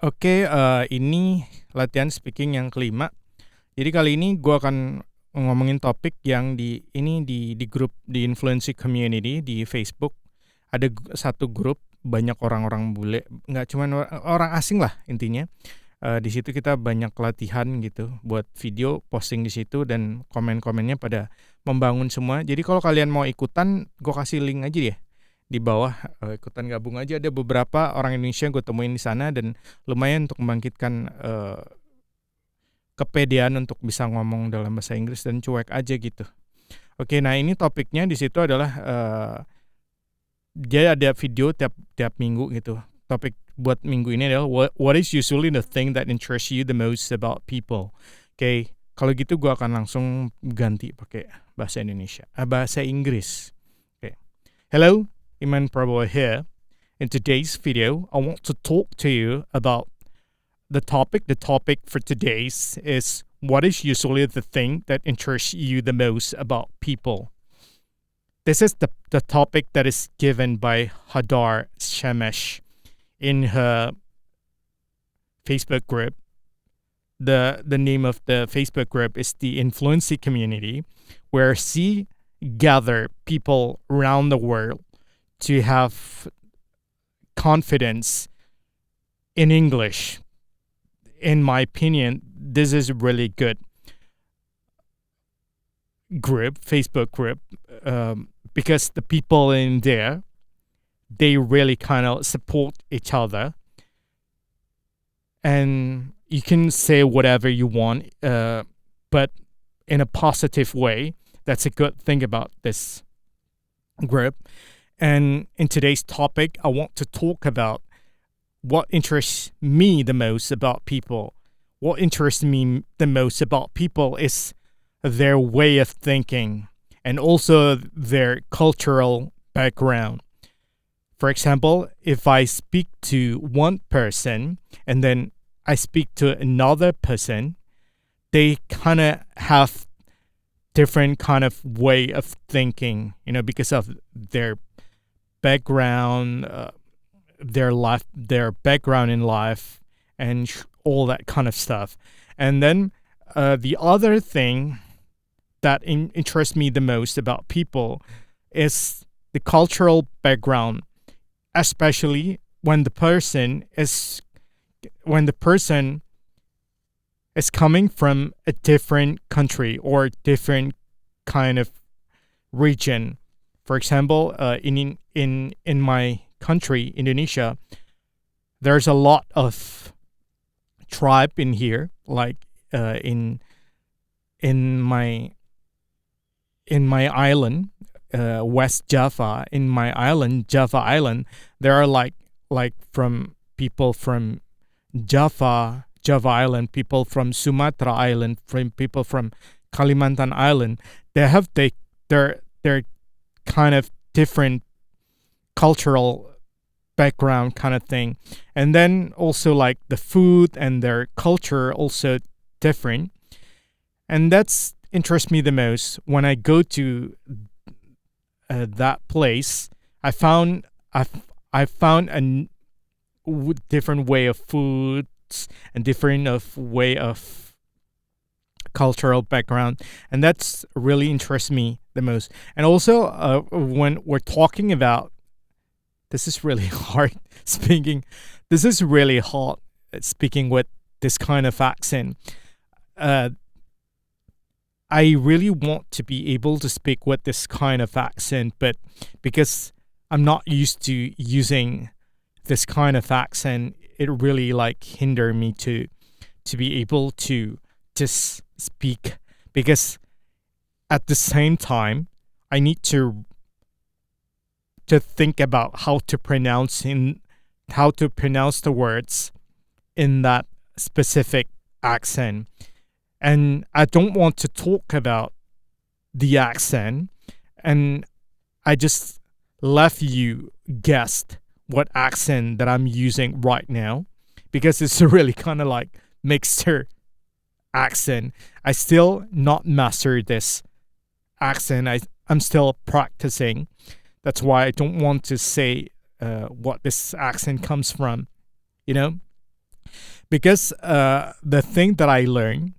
Oke, ini latihan speaking yang kelima. Jadi kali ini gue akan ngomongin topik yang di grup di influencer community di Facebook. Ada satu grup banyak orang-orang bule, nggak cuman orang asing lah intinya. Di situ kita banyak latihan gitu buat video posting di situ dan komen-komennya pada membangun semua. Jadi kalau kalian mau ikutan, gue kasih link aja ya di bawah, ikutan gabung aja. Ada beberapa orang Indonesia yang gue temuin di sana dan lumayan untuk membangkitkan kepedean untuk bisa ngomong dalam bahasa Inggris dan cuek aja gitu. Oke, nah ini topiknya di situ adalah dia ada video tiap minggu gitu. Topik buat minggu ini adalah what is usually the thing that interests you the most about people. Oke, kalau gitu gue akan langsung ganti pakai bahasa Indonesia, bahasa Inggris. Oke, hello, Iman Prabowo here. In today's video, I want to talk to you about the topic. The topic for today's is what is usually the thing that interests you the most about people. This is the topic that is given by Hadar Shemesh in her Facebook group. The name of the Facebook group is the Influency Community, where she gather people around the world to have confidence in English. In my opinion, this is really good group, Facebook group, because the people in there, they really kind of support each other, and you can say whatever you want, but in a positive way. That's a good thing about this group. And in today's topic, I want to talk about what interests me the most about people. What interests me the most about people is their way of thinking and also their cultural background. For example, if I speak to one person and then I speak to another person, they kind of have different kind of way of thinking, because of their background, their background in life, and all that kind of stuff. And then the other thing that interests me the most about people is the cultural background, especially when the person is coming from a different country or different kind of region. For example, in my country, Indonesia, there's a lot of tribe in here. Like in my island, West Java. In my island, Java Island, there are like from people from Java Island, people from Sumatra Island, from people from Kalimantan Island. They have their kind of different cultural background kind of thing. And then also like the food and their culture also different. And that's interests me the most. When I go to that place, I found a different way of food and different of way of cultural background, and that's really interests me the most. And also when we're talking about, this is really hard speaking. This is really hard speaking with this kind of accent. I really want to be able to speak with this kind of accent, but because I'm not used to using this kind of accent, it really like hinder me to be able to just speak, because at the same time I need to think about how to pronounce the words in that specific accent. And I don't want to talk about the accent, and I just left you guessed what accent that I'm using right now, because it's a really kind of like mixture accent. I still not mastered this accent. I'm still practicing. That's why I don't want to say what this accent comes from, you know? because the thing that I learned,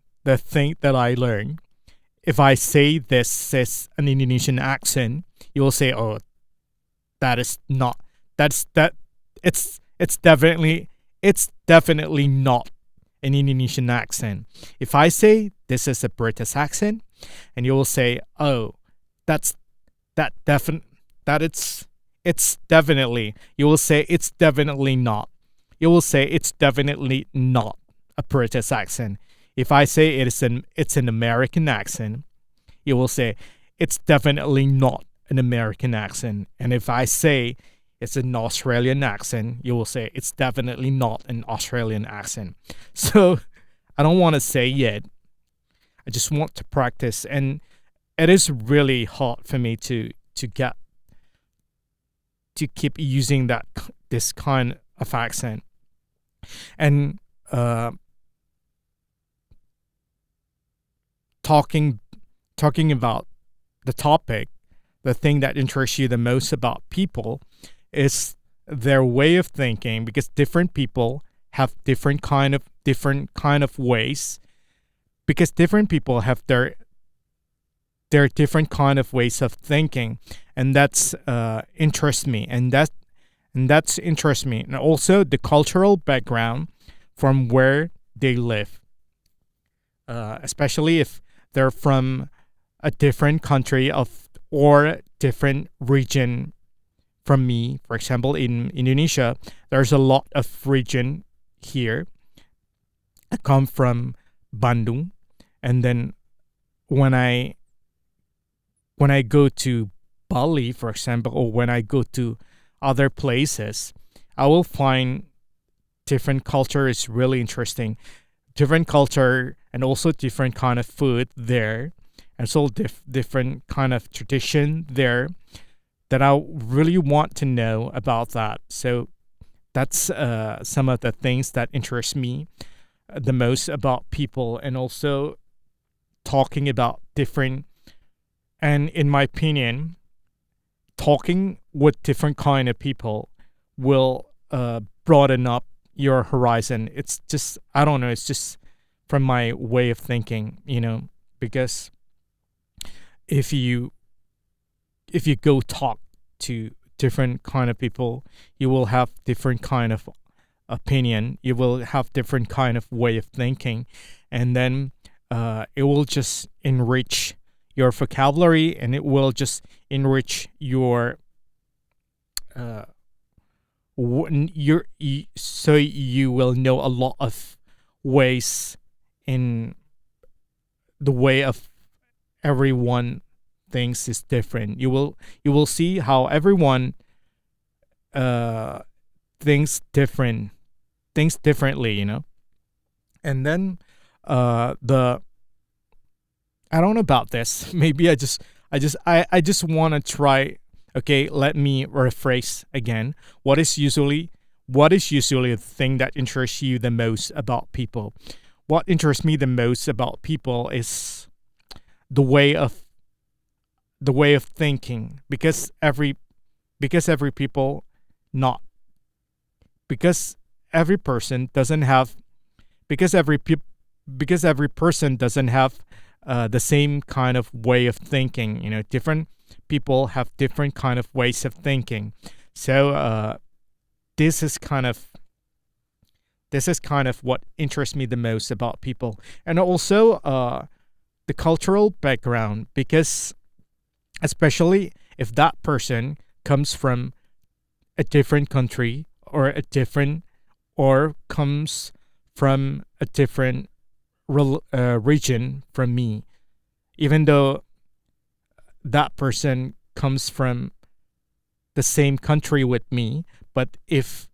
if I say this is an Indonesian accent, you will say, "Oh, that is not. That's that. It's definitely not an Indonesian accent." If I say this is a British accent, and you will say, "Oh, that's that definite that it's definitely." You will say it's definitely not. You will say it's definitely not a British accent. If I say it's an American accent, you will say it's definitely not an American accent. And if I say it's an Australian accent, you will say it's definitely not an Australian accent. So I don't want to say yet. I just want to practice, and it is really hard for me to get to keep using this kind of accent. And talking talking about the topic, the thing that interests you the most about people is their way of thinking, because different people have different kind of ways, because different people have their different kind of ways of thinking, and that's interests me, and that's interests me, and also the cultural background from where they live, especially if they're from a different country of or different region from me. For example, in Indonesia, there's a lot of region here. I come from Bandung, and then when I go to Bali, for example, or when I go to other places, I will find different culture is really interesting. Different culture and also different kind of food there, and so different kind of tradition there that I really want to know about that. So that's some of the things that interest me the most about people, and also talking about different. And in my opinion, talking with different kind of people will broaden up your horizon. It's just, I don't know. It's just from my way of thinking, because if you go talk to different kind of people, you will have different kind of opinion. You will have different kind of way of thinking, and then it will just enrich your vocabulary, and it will just enrich your so you will know a lot of ways in the way of everyone thinks is different. You will see how everyone uh thinks differently, and then the I don't know about this. Maybe I just want to try. Okay, let me rephrase again. What is usually the thing that interests you the most about people? What interests me the most about people is the way of thinking, because every people not because every person doesn't have because every person doesn't have the same kind of way of thinking. Different people have different kind of ways of thinking. So this is kind of what interests me the most about people, and also the cultural background, because especially if that person comes from a different country, or comes from a different region from me, even though that person comes from the same country with me. But if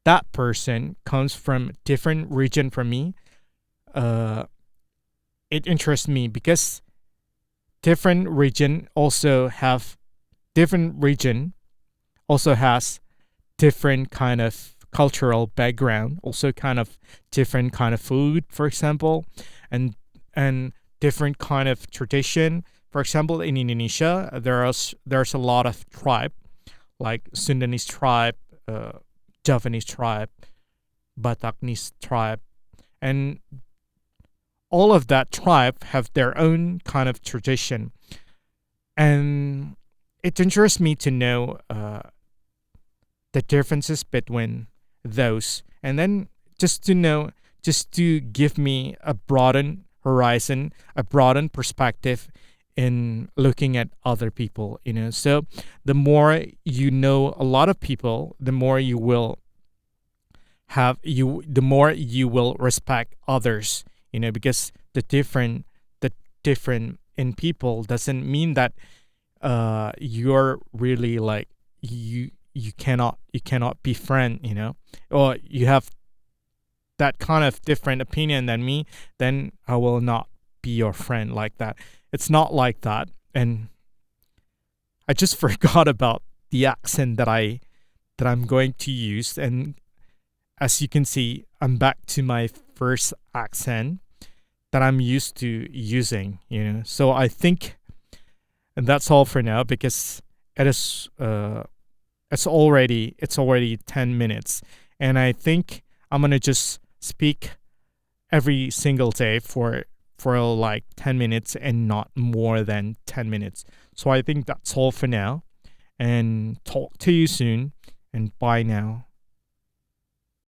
that person comes from a different region from me, it interests me, because different region also has different kind of cultural background, also kind of different kind of food, for example, and different kind of tradition. For example, in Indonesia, there's a lot of tribe, like Sundanese tribe, Javanese tribe, Bataknis tribe, and all of that tribe have their own kind of tradition, and it interests me to know the differences between those, and then just to know, just to give me a broadened horizon, a broadened perspective in looking at other people, so the more you know a lot of people, the more you will the more you will respect others, because the different in people doesn't mean that you're really like, you cannot be friend, or you have that kind of different opinion than me, then I will not be your friend like that. It's not like that. And I just forgot about the accent that I'm going to use. And as you can see, I'm back to my first accent that I'm used to using, So I think, and that's all for now, because it is it's already 10 minutes, and I think I'm going to just speak every single day for like 10 minutes and not more than 10 minutes. So I think that's all for now, and talk to you soon, and bye now.